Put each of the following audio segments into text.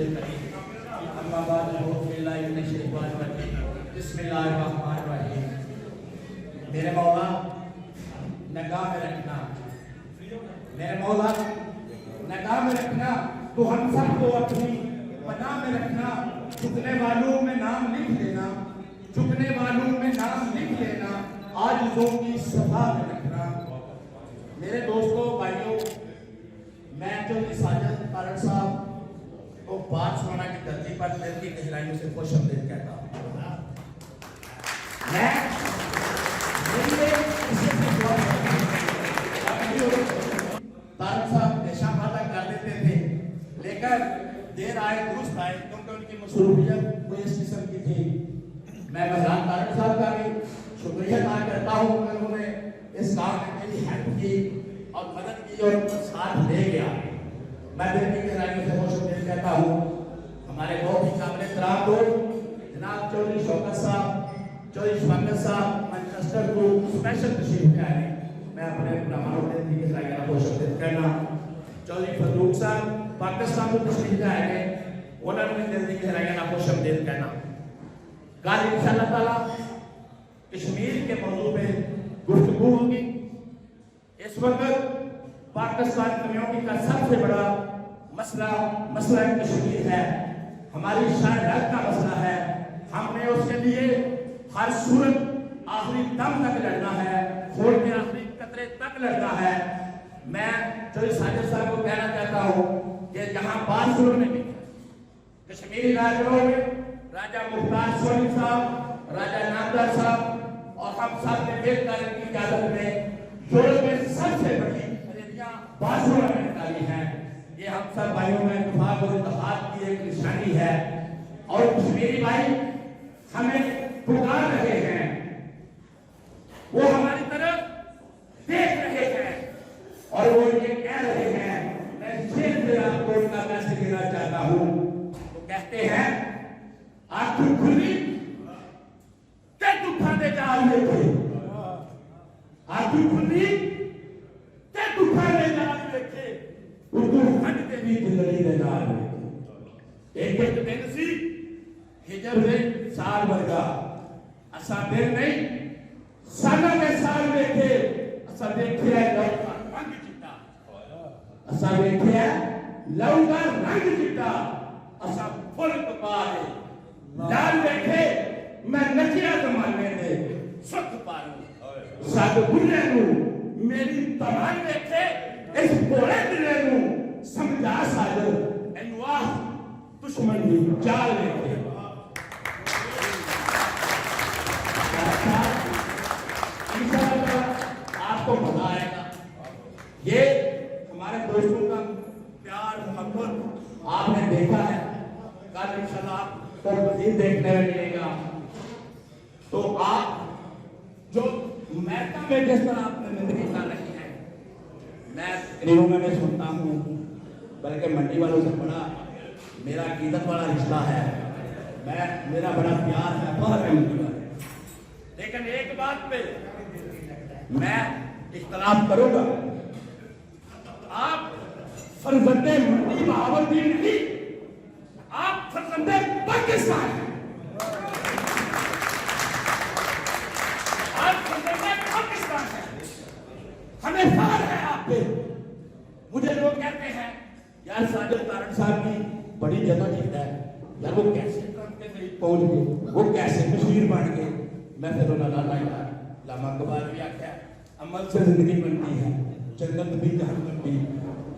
अम्मा बाद बिस्मिल्लाहिर्रहमानिर्रहीम। मेरे मौला निगाह में रखना, मेरे मौला निगाह में रखना, तो हम सबको अपनी पनाह में रखना। झुकने वालों में नाम लिख लेना, झुकने वालों में नाम लिख लेना, आजिज़ों की सभा में रखना। मेरे दोस्तों भाइयों, मैं जो साजिद तारड़ साहब को बात सुनाना की धरती पर दिल की गहराइयों से खुशआमदीद कहता हूँ। मैं तारड़ साहब देशा वादा कर देते थे, लेकर देर आए दुरुस्त आए, क्योंकि उनकी मसरूफियत कोई इस किस्म की थी। मैं महरान तारड़ साहब का भी शुक्रिया अदा करता हूँ, उन्होंने इस काम में मेरी हेल्प की और मदद की और साथ ले गया। मैं दिल की गहराइयों से खुशआमदीद कहता हूँ। हमारे बहुत ही काबिल एहतराम लोग जनाब चौधरी शौकत साहब, चौधरी शौकत साहब मैनचेस्टर को स्पेशल तशरीफ ले आए। मैं अपने मेहमानों को दिल की गहराइयों से खुशआमदीद कहना। चौधरी फरूक साहब पाकिस्तान को तशरीफ ले आए, उन्होंने दिल की गहराइयों से खुशआमदीद कहना। कल इंशाअल्लाह ताला कश्मीर के मौजू पे गुफ्तगू होगी। इस वक्त पाकिस्तान कम्युनिटी का सबसे बड़ा मसला कश्मीर है, हमारी शायद का मसला है। हमने उसके लिए हर सूरत आखिरी दम तक लड़ना है, खून के आखिरी कतरे तक लड़ना है। मैं चौधरी साजिद साहब को कहना चाहता हूँ कि यहाँ बात शुरू में भी कश्मीरी राजगढ़ों में राजा मुख्तार सोनी साहब, राजा नामदार साहब और हम सब ने मिलकर की इजाजत में यूरोप में सबसे बड़ी बाजुओं में निकाली है। ये हम सब भाइयों में इत्तेफाक और इत्तेहाद की एक निशानी है। और कश्मीरी भाई हमें पुकार रहे हैं, वो हमारी तरफ देख रहे हैं और वो ये कह रहे हैं। मैं शेर से आपको उनका मैसेज देना चाहता हूँ। तो कहते हैं आंख खुली ते दुखा दे जाल देखे, आंख खुली ते दुखा दे जाल देखे, उर्दू खंड के भी जिंदगी दे जाल देखे। एक दिन सी हिजर ने साल वर्गा असा दिन नहीं साला के साल देखे, असा देखे है लौका रंग चिट्टा, असा देखे है लौका रंग चिट्टा, असा फुल कपारे लाल देखे मैं नचिया जमाने दे सुख पारू। साध बुढ़े नू मेरी तमाम देखे इस बोले दिले नू समझा साजो एनुआ दुश्मन दी चाल देखे। आपको मजा आएगा। ये हमारे दोस्तों का प्यार मोहब्बत आपने देखा है, कल इंशाल्लाह आपको मज़ीद देखने में मिलेगा। तो आप जो महकम में जिस तरह आपने जिंदगी कर रही है, मैं तकरीरों में सुनता हूँ, बल्कि मंडी वालों से बड़ा मेरा अकीदत वाला रिश्ता है, मेरा बड़ा प्यार है बहुत है मंडी वाले। लेकिन एक बात पे मैं इख्तलाफ करूंगा, आप फर्जंदे मंडी बहावुद्दीन नहीं, आप फर्जंदे पाकिस्तान हैं। आप फर्जंदे पाकिस्तान हैं, हमें फख्र है आप पे। मुझे लोग कहते हैं यार साजिद तारड़ साहब की बड़ी जदोजहद है, यार वो कैसे ट्रंप के करीब पहुंच गए, वो कैसे कश्मीर बन गए। मैं फिर उन्होंने यार लामा कबाल भी आख्या अमल से जिंदगी बनती है, जन्नत भी जहन्नम भी।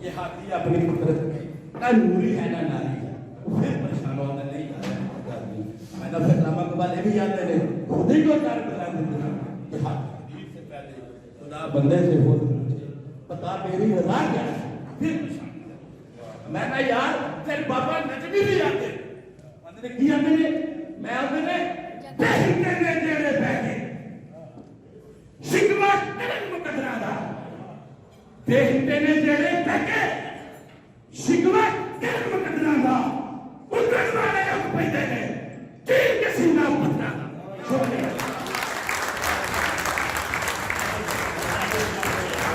ये हाथी अपनी कुदरत में ना नूरी है ना नारी है, फिर परेशान होने नहीं आता। मैंने फिर लामा कबाल ये भी याद है खुद ही को कर बता देते हैं कि हाथी से पहले खुदा बंदे से हो पता मेरी रजा क्या है, फिर परेशान। मैंने यार फिर बाबा नजमी भी आते मैंने किया मैं अपने बेहिंदे ने जेड़े बैठे शिकवा तेरे मुकदरा दा बेहिंदे ने जेड़े बैठे शिकवा